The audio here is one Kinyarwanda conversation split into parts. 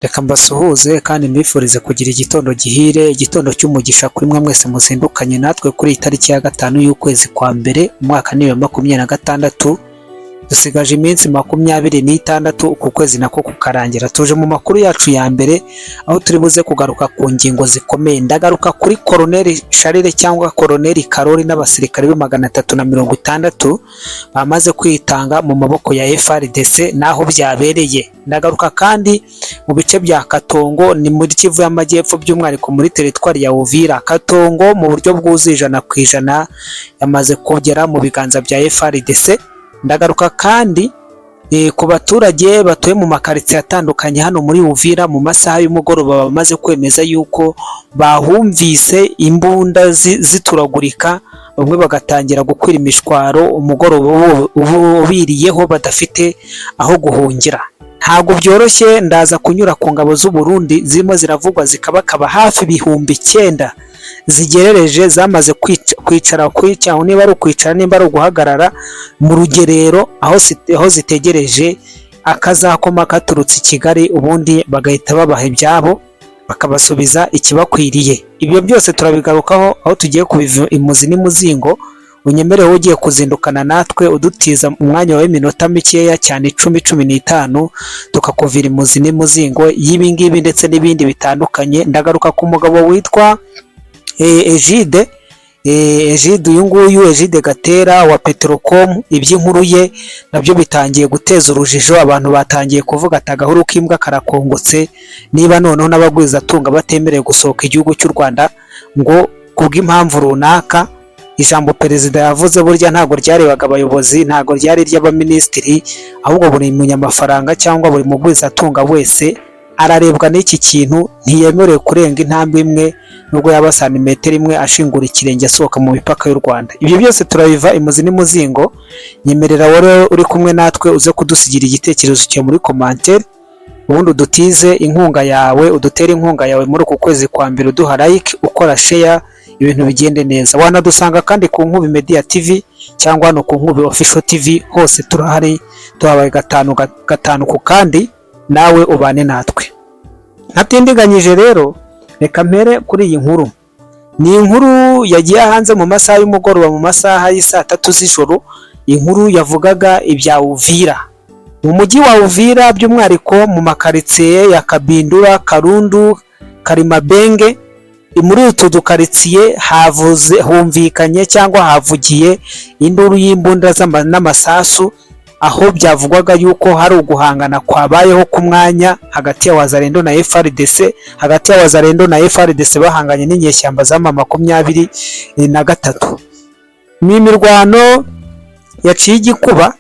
Reka mbasuhuze kandi mbifurize kugira igitondo gihire, igitondo cy'umugisha kuri mwe mwese muzindukanye natwe kuri iyi tariki ya 5 y'ukwezi kwa mbere umwaka ni 2026. Dusigaje iminsi 26 uku kwezi nako kukarangira. Tuje mu makuru yacu ya mbere aho turi buze kugaruka ku ngingo zikomeye. Ndagaruka kuri Colonel Charles cyangwa Colonel Karori n'abasirikare be 360 bamaze kwitanga mu maboko ya FARDC naho byabereye. Ndagaruka kandi mu bice bya Katongo ni muri Kivu y'Amajyepfo by'umwariko muri teritwari ya Uvira. Katongo mu buryo bwuzuye 100% yamaze kugera mu biganza bya FARDC. Ndagaruka kandi ku baturage batuye mu makaritsiye atandukanye hano muri Uvira mu masaha y'umugoroba bamaze kwemeza yuko bahumvise imbunda zituragurika, bamwe bagatangira gukwira imishwaro umugoroba ubiriyeho badafite aho guhungira. Ntabwo byoroshye, ndaza kunyura ku ngabo z'u Burundi zirimo ziravugwa zikabakaba hafi 9,000 zigerereje zamaze kwicara niba ari ukwicara nimba ari uguhagarara mu rugerero aho zitegereje akazakoma katurutse i Kigali, ubundi bagahita babaha ibyabo bakabasubiza ikibakwiriye. Ibyo byose turabigarukaho aho tugiye kubiva imuzi n'imuzingo. Unyemerewe ugiye kuzindukana natwe udutiza umwanya wawe minota mikeya cyane 10-15 tukakuvira imuzi n'imuzingo y'ibi ngibi ndetse n'ibindi bitandukanye. Ndagaruka ku mugabo witwa Egide uyu nguyu Egide Gatera wa Petrocom. Iby'inkuru ye nabyo bitangiye guteza urujijo, abantu batangiye kuvuga atagahuru k'imbwa karakongotse niba noneho n'abagwizatunga batemerewe gusohoka igihugu cy'u Rwanda ngo kubw'impamvu runaka. Ijambo perezida yavuze burya ntago ryarebaga abayobozi, ntago ryari ry'abaminisitiri, ahubwo buri munyamafaranga cyangwa buri mugwizatunga wese ararebwa n'iki kintu. Ntiyemerewe kurenga intambwe imwe nubwo yaba santimetero imwe ashingura ikirenge asohoka mu mipaka y'u Rwanda. Ibyo byose turabiva imuzi n'imuzingo. Nyemerera wowe uri kumwe natwe uze kudusigira igitekerezo cyawe muri commentaire, ubundi udutize inkunga yawe, udutere inkunga yawe muri uku kwezi kwa mbere, uduha like, ukora share, ibintu bigende neza. Wanadusanga kandi ku Nkubi Media TV cyangwa hano ku Nkubi Official TV, hose turahari, tuhabaye 5 ku kandi nawe ubane natwe. Ntatindiganyije rero reka mpere kuri iyi nkuru. Ni inkuru yagiye hanze mu masaha y'umugoroba mu masaha y'isa 3 z'ijoro. Inkuru yavugaga ibya Uvira, mu mujyi wa Uvira by'umwariko mu makaritsiye ya Kabindura, Karundu, Karimabenge. Muri utu dukaritsiye humvikanye cyangwa havugiye induru y'imbunda n'amasasu, aho byavugwaga yuko hari uguhangana kwabayeho ku mwanya hagati ya Wazalendo na FARDC, hagati ya Wazalendo na FARDC bahanganye n'inyeshyamba za 23. Ni mirwano yaciye igikuba,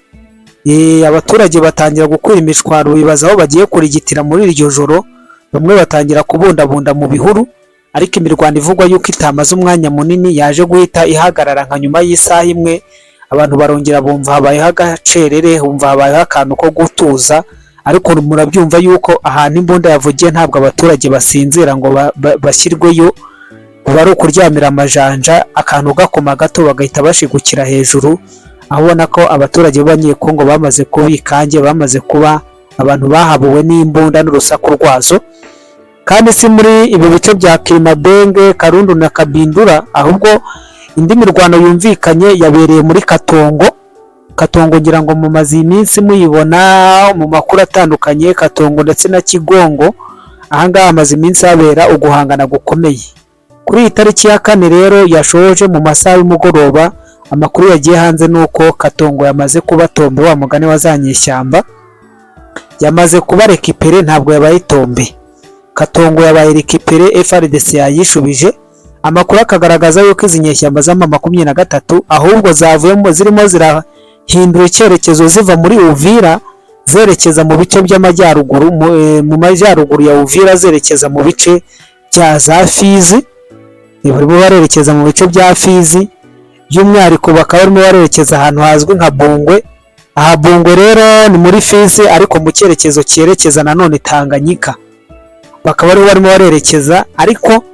abaturage batangira gukwira imishwaro bibaza aho bagiye kurigitira muri iryo joro. Bamwe batangira kubundabunda mu bihuru, ariko imirwano ivugwa yuko itamaze umwanya munini yaje guhita ihagarara nka nyuma y'isaha imwe. Abantu barongera bumva habayeho agacerere, humva habayeho akantu ko gutuza, ariko murabyumva yuko ahantu imbunda yavugiye ntabwo abaturage basinzira ngo bashyirweyo, bari ukuryamira amajanja, akantu gakoma gato bagahita bashigukira hejuru. Abona ko abaturage b'Abanyekongo bamaze kubikange, bamaze kuba abantu bahabuwe n'imbunda n'urusaku rwazo. Kandi si muri ibi bice bya Kirimabenge, Karundu na Kabindura, ahubwo indi mirwano yumvikanye yabereye muri Katongo. Katongo ngira ngo mu mazi iminsi muyibona mu makuru atandukanye, Katongo ndetse na Kigongo. Ahangaha amazi iminsi habera uguhangana gukomeye. Kuri iyi tariki ya 4 rero yashoje mu masaha y'umugoroba, amakuru yagiye hanze nuko Katongo yamaze kuba tombe, wa mugani wazanyeshyamba yamaze kuba rekipere, ntabwo yabaye tombe. Katongo yabaye rekipere, FARDC yayishubije. Amakuru akagaragaza yuko izi nyeshyamba za 23 ahubwo zavuyemo zirimo zirahindura icyerekezo ziva muri Uvira zerekeza mu bice by'amajyaruguru, mu majyaruguru ya Uvira zerekeza mu bice bya za Fizi. Barimo barerekeza mu bice bya Fizi, by'umwihariko bakaba barimo barerekeza ahantu hazwi nka Bungwe. Aha Bungwe rero ni muri Fizi ariko mu cyerekezo cyerekeza nanone Tanganyika. Bakaba barimo barerekeza, ariko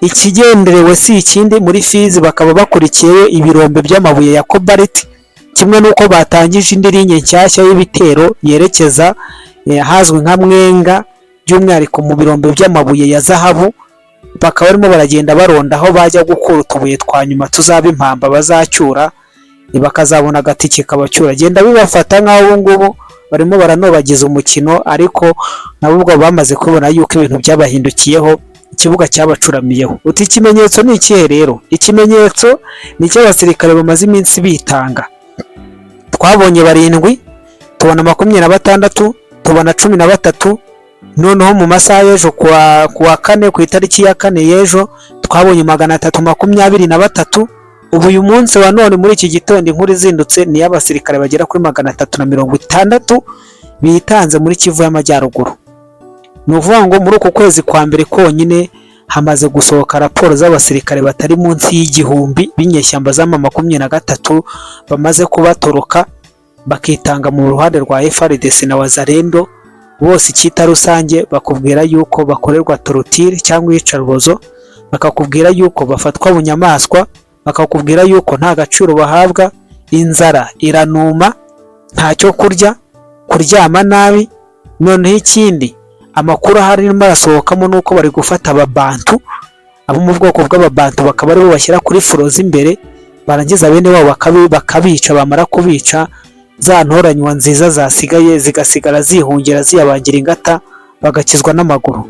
ikigenderewe si ikindi. Muri Fizi bakaba bakurikiye ibirombe by'amabuye ya Cobalt, kimwe nuko batangije indi linye nshyashya y'ibitero yerekeza hazwi nka Mwenga by'umwihariko mu birombe by'amabuye ya zahabu, bakaba barimo baragenda baronda aho bajya gukura utubuye twa nyuma tuzaba impamba bazacyura, bakazabona agatike kabacyura. Genda bibafata nk'aho ubu ngubu barimo baranobagiza umukino, ariko nabo ubwo bamaze kubona yuko ibintu byabahindukiyeho, ikibuga cyabacuramiyeho. Uti ikimenyetso ni ikihe rero? Ikimenyetso ni icy'abasirikare bamaze iminsi bitanga. Twabonye 7, tubona 26, tubona 13, noneho mu masaha y'ejo kuwa 4 ku itariki ya 4 y'ejo twabonye 323. Ubu uyu munsi wa none muri iki gitondo inkuru izindutse ni y'abasirikare bagera kuri 360 bitanze muri Kivu y'Amajyaruguru. Ni ukuvuga ngo muri uku kwezi kwa mbere konyine hamaze gusohoka raporo z'abasirikare batari munsi y'igihumbi b'inyeshyamba za M23 bamaze kubatoroka bakitanga mu ruhande rwa FARDC na Wazalendo. Bose icyita rusange bakubwira yuko bakorerwa torotire cyangwa iyicarubozo, bakakubwira yuko bafatwa bunyamaswa, bakakubwira yuko nta gaciro bahabwa, inzara iranuma, ntacyo kurya, kuryama nabi. Noneho ikindi amakuru harimo arasohokamo nuko bari gufata ababantu, abo mu bwoko bw'ababantu bakaba aribo bashyira kuri foroza imbere, barangiza bene wabo bakabica. Bamara kubica, za ntoranywa nziza zasigaye zigasigara zihungira ziyabangira ingata, bagakizwa n'amaguru.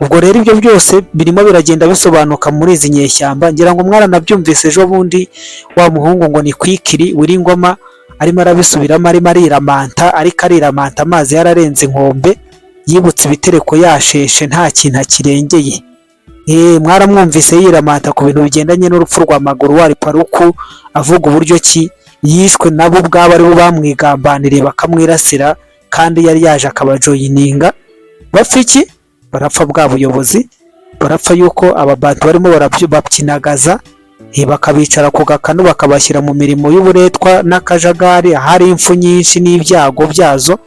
Ubwo rero ibyo byose birimo biragenda bisobanuka muri izi nyeshyamba. Ngira ngo mwaranabyumvise ejo bundi wa muhungu ngo ni Kwikiri Wiringoma arimo arabisubiramo, arimo ariramanta, ariko ariramanta amazi yararenze inkombe, yibutse ibitereko yasheshe nta kintu akirengeye. Mwaramwumvise yiramanta ku bintu bigendanye n'urupfu rwa Maguru Paruku, avuga uburyo ki yishwe nabo ubwabo ari bo bamwigambaniriye bakamwirasira, kandi yari yaje akabajoyininga. Bapfa iki? Barapfa bwa buyobozi, barapfa yuko ababantu barimo babyinagaza, bakabicara ku gakanu bakabashyira mu mirimo y'uburetwa n'akajagari, hari impfu nyinshi n'ibyago byazo.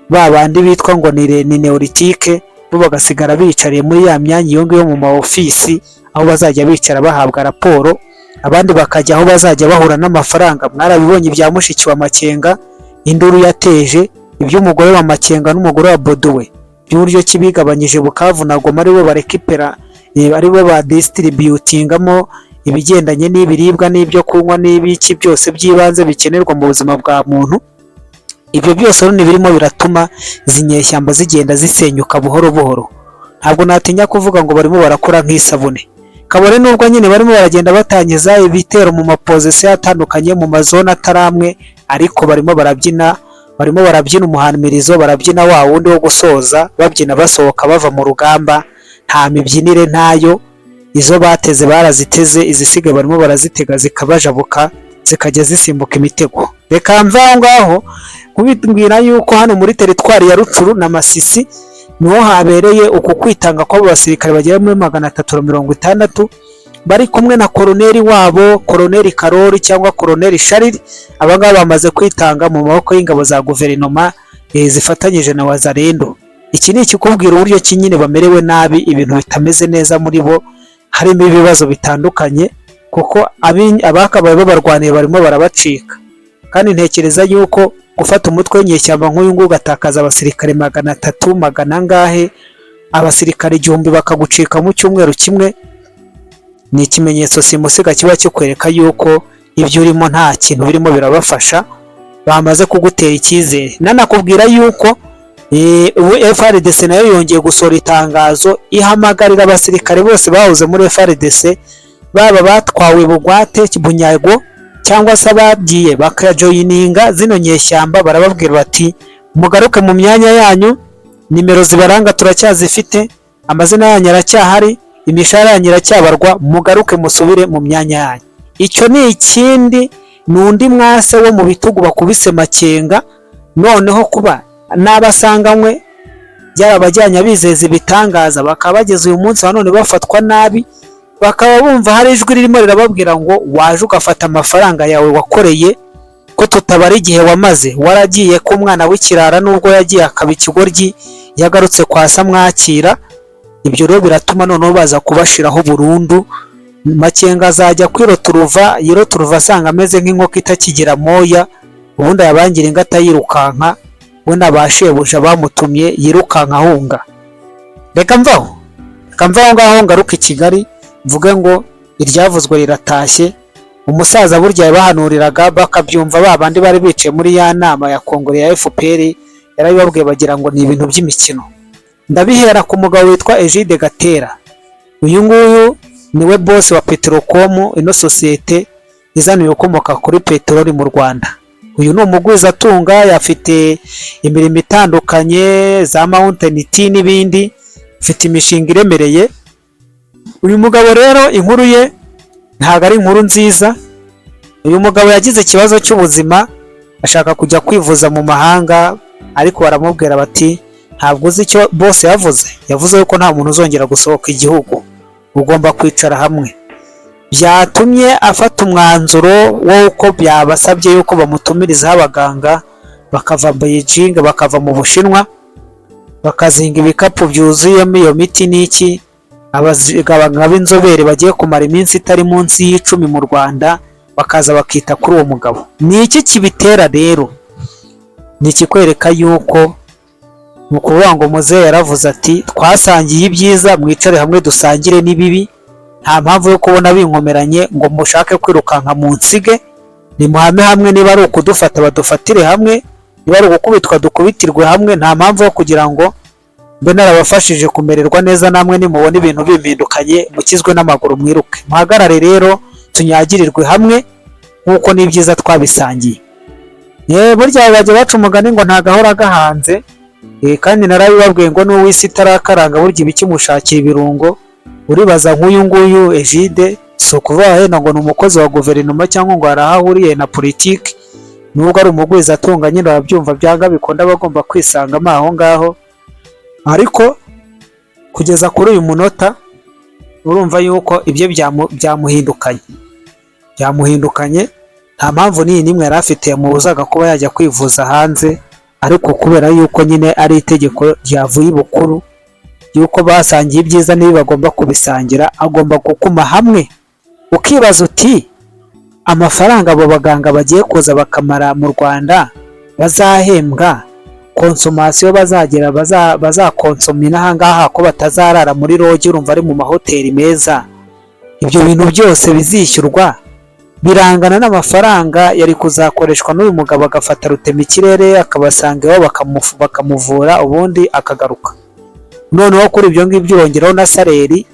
Babandi bitwa ngo ni neolitike bo bagasigara bicariye muri ya myanya iyo ngiyo mu maofisi, aho bazajya bicara bahabwa raporo. Abandi bakajya aho bazajya bahura n'amafaranga. Mwarabibonye ibya mushiki wa Makenga, induru yateje, iby'umugore wa Makenga n'umugore wa Bodowe, by'uburyo kibigabanyije Bukavu na Goma, aribo barekipera, aribo ba distributingamo ibigendanye n'ibiribwa n'ibyo kunywa n'ibiki byose by'ibanze bikenerwa mu buzima bwa muntu. Ibyo byose ni birimo biratuma izi nyeshyamba zigenda zisenyuka buhoro buhoro. Ntabwo natinya kuvuga ngo barimo barakora nk'isabune. Kabone nubwo nyine barimo baragenda batangiza ibitero mu mapozisiyo atandukanye mu mazone ataramwe, ariko barimo barabyina umuhamirizo, barabyina wa wundi wo gusoza, babyina basohoka bava mu rugamba. Nta mibyinire ntayo, izo bateze baraziteze, izisigaye barimo barazitega zikabajabuka, zikajya zisimbuka imitego. Reka mva ngaho kubitubwira yuko hano muri teritwari ya Rucuru na Masisi niho habereye uku kwitanga kw'abasirikare bagera muri 360 bari kumwe na koroneri wabo, koroneri Karori cyangwa koroneri Shariri. Abangaba bamaze kwitanga mu maboko y'ingabo za guverinoma zifatanyije na Wazalendo. Iki ni ikikubwira uburyo kinyine bamerewe nabi, ibintu bitameze neza muri bo, harimo ibibazo bitandukanye, kuko abakabaye babarwaniye barimo barabacika. Kandi ntekereza yuko gufata umutwe w'inyeshyamba nk'uyu nguyu ugatakaza abasirikare 300 magana ngahe, abasirikare 1000 bakagucika mu cyumweru kimwe, ni ikimenyetso simusiga kiba kikwereka yuko ibyo urimo nta kintu birimo birabafasha, bamaze kugutera icyizere. Nanakubwira yuko FARDC nayo yongeye gusora itangazo ihamagarira abasirikare bose bahoze muri FARDC, baba batwawe bugwate bunyago cyangwa se abagiye bakajoyininga zino nyeshyamba, barababwira bati mugaruke mu myanya yanyu, nimero zibaranga turacyazifite, amazina yanyu aracyahari, imishahara yanyu iracyabarwa, mugaruke musubire mu myanya yanyu. Icyo ni ikindi, n'undi mwase wo mu bitugu bakubise Makenga, noneho kuba n'abasanganywe byarabajyanye bizeza ibitangaza, bakaba bageze uyu munsi none bafatwa nabi, bakaba bumva hari ijwi ririmo rirababwira ngo waje ugafata amafaranga yawe wakoreye, ko tutabara igihe wamaze waragiye ko umwana w'ikirara nubwo yagiye akaba ikigoryi yagarutse kwa Samwakira. Ibyo rero biratuma noneho baza kubashiraho burundu. Makenga azajya kwiroturuva, yiroturuva asanga ameze nk'inkoko itakigira moya, ubundi yabangira ingata yirukanka, we n'abashebuja bamutumye yirukanka ahunga. reka mvaho ngaho ngaruka i Kigali mvuge ngo iryavuzwe riratashye. Umusaza burya yabahanuriraga bakabyumva, babandi bari bicaye muri ya nama ya kongere ya FPR yarabibabwiye bagira ngo ni ibintu by'imikino. Ndabihera ku mugabo witwa Egide Gatera. Uyu nguyu niwe boss wa Petrocom, ino sosiyete izaniye ukomoka kuri peteroli mu Rwanda. Uyu ni umugwizatunga, yafite imirimo itandukanye za Mountain Tea n'ibindi, afite imishinga iremereye. Uyu mugabo rero inkuru ye ntabwo ari inkuru nziza. Uyu mugabo yagize ikibazo cy'ubuzima, ashaka kujya kwivuza mu mahanga, ariko baramubwira bati ntabwo uzi icyo boss yavuze yuko nta muntu uzongera gusohoka igihugu, ugomba kwicara hamwe. Byatumye afata umwanzuro w'uko byabasabye yuko bamutumirizaho abaganga bakava Beijing, bakava mu Bushinwa, bakazinga ibikapu byuzuyemo iyo miti n'iki. Abaganga b'inzobere bagiye kumara iminsi itari munsi y'10 mu Rwanda, bakaza bakita kuri uwo mugabo. Ni iki kibitera rero? Ni ikikwereka yuko mu kuvuga ngo muzehe yaravuze ati twasangiye ibyiza, mwicare hamwe dusangire n'ibibi. Nta mpamvu yo kubona binkomeranye ngo mushake kwirukanka mu nsige. Nimuhame hamwe, niba ari ukudufata badufatire hamwe, niba ari ugukubitwa dukubitirwe hamwe. Nta mpamvu yo kugira ngo mbe narabafashije kumererwa neza, namwe nimubona ibintu bimpindukanye mukizwe n'amaguru mwiruke. Muhagarare rero tunyagirirwe hamwe nk'uko n'ibyiza twabisangiye. Burya bajya baca umugani ngo ntagahora gahanze, kandi narabibabwiye ngo n'uw'isi itarakaranga burya ibikimushakira ibirungo. Uribaza nk'uyu nguyu Egide, si ukuvuga heno ngo ni umukozi wa guverinoma cyangwa ngo arahahuriye na politiki. Nubwo ari umugwizatunga nyine babyumva byanga bikunda bagomba kwisangamo aho ngaho, ariko kugeza kuri uyu munota urumva yuko ibyo byamuhindukanye. Nta mpamvu n'imwe yari afite yamubuzaga kuba yajya kwivuza hanze, ariko kubera yuko nyine ari itegeko ryavuye ibukuru yuko basangiye ibyiza n'ibi bagomba kubisangira, agomba gukuma hamwe. Ukibaza uti amafaranga abo baganga bagiye kuza bakamara mu Rwanda bazahembwa, konsomasiyo bazagira bazakonsoma n'ahangaha ko batazarara muri rogi, urumva ari mu mahoteli meza. Ibyo bintu byose bizishyurwa birangana n'amafaranga yari kuzakoreshwa n'uyu mugabo, agafata rutema ikirere akabasanga iwabo bakamuvura ubundi akagaruka. Noneho kuri ibyo ngibyo yongeraho na saleri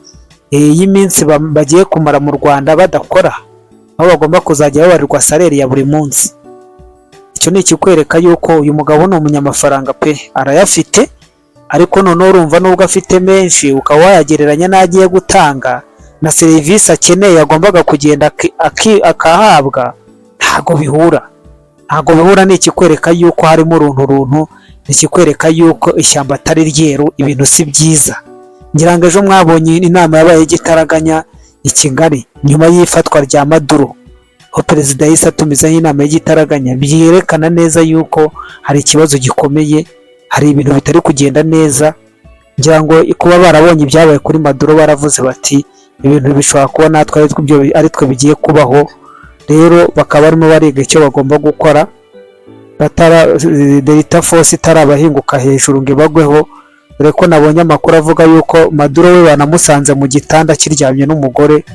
y'iminsi bagiye kumara mu Rwanda badakora, aho bagomba kuzajya babarirwa saleri ya buri munsi. Icyo ni ikikwereka yuko uyu mugabo ni umunyamafaranga pe, arayafite. Ariko noneho urumva nubwo afite menshi ukaba wayagereranya n'agiye gutanga na serivisi akeneye yagombaga kugenda akahabwa, ntago bihura. Ni ikikwereka yuko harimo runtu, ni ikikwereka yuko ishyamba atari ryeru, ibintu si byiza. Ngira ngo ejo mwabonye inama yabaye igitaraganya i Kigali nyuma y'ifatwa rya Maduro, aho perezida yahise atumizaho inama y'igitaraganya. Byerekana neza yuko hari ikibazo gikomeye, hari ibintu bitari kugenda neza. Ngira ngo kuba barabonye ibyabaye kuri Maduro baravuze bati ibintu bishobora kuba natwe ari twe bigiye kubaho. Rero bakaba barimo bariga icyo bagomba gukora, Delta Force itarabahinguka hejuru ngo ibagweho. Dore ko nabonye amakuru avuga yuko Maduro we banamusanze mu gitanda kiryamye n'umugore,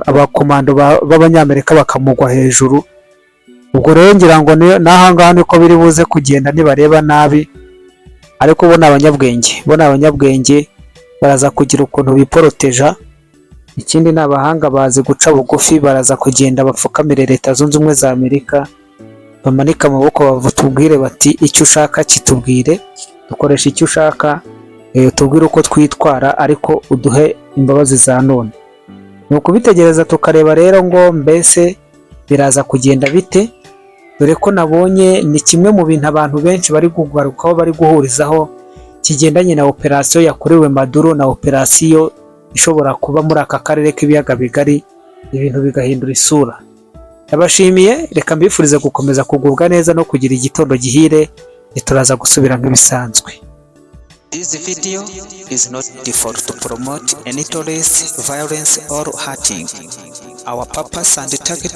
abakomando b'abanyamerika bakamugwa hejuru. Ubwo rero ngira ngo n'ahangaha niko biri buze kugenda nibareba nabi. Ariko bo n'abanyabwenge baraza kugira ukuntu biporoteja. Ikindi n'abahanga bazi guca bugufi, baraza kugenda bapfukamire Leta Zunze Ubumwe za Amerika, bamanika amaboko bavutubwire bati icyo ushaka kitubwire, dukoresha icyo ushaka, tubwire uko twitwara, ariko uduhe imbabazi za none. Ni ukubitegereza tukareba rero ngo mbese biraza kugenda bite. Dore ko nabonye ni kimwe mu bintu abantu benshi bari kugarukaho, bari guhurizaho, kigendanye na operasiyo yakorewe Maduro na operasiyo ishobora kuba muri aka karere k'ibiyaga bigari, ibintu bigahindura isura. Ndabashimiye, reka mbifurize gukomeza kugubwa neza no kugira igitondo gihire. Turaza gusubira nk'ibisanzwe. This video is not default to promote any terrorist, violence or hurting. Our purpose and target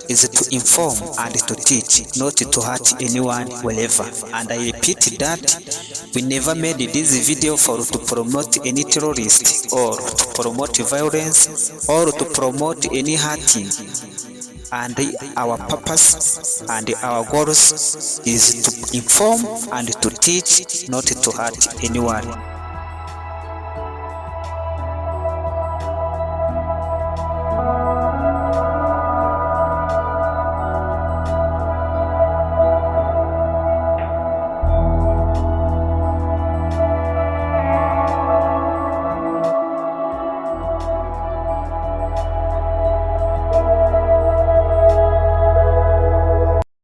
is to inform and to teach, not to hurt anyone wherever. And I repeat that We never made this video to promote any terrorist or to promote violence or to promote any hurting. And our purpose and our goals is to inform and to teach, not to hurt anyone.